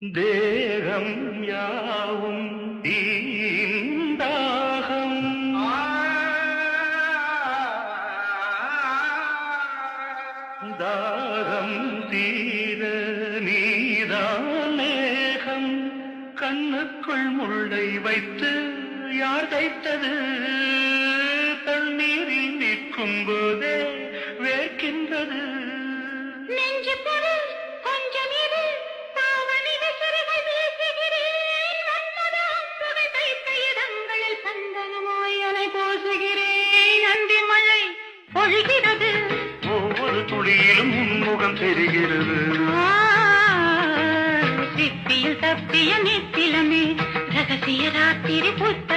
தேகம் யாவும் தீந்தாகம் தாகம் தீர நீதானேகம் கண்ணுக்குள் முள்ளை வைத்து யார் தைத்தது தண்ணீரில் நிற்கும் போதே வேர்க்கின்றது நெஞ்சு பொறு கொஞ்சம் இரு தாவணின சிறுகள் வீசுகிறேன் வந்ததாம் புகை தைத்த இடங்களில் சந்தனமாய் அலை போசுகிறேன் அந்தி மழை பொழிகிறது ஒவ்வொரு துளியிலும் உன்முகம் தெரிகிறது சிப்பியில் தப்பிய நித்திலமே ரகசிய ராத்திரி புத்த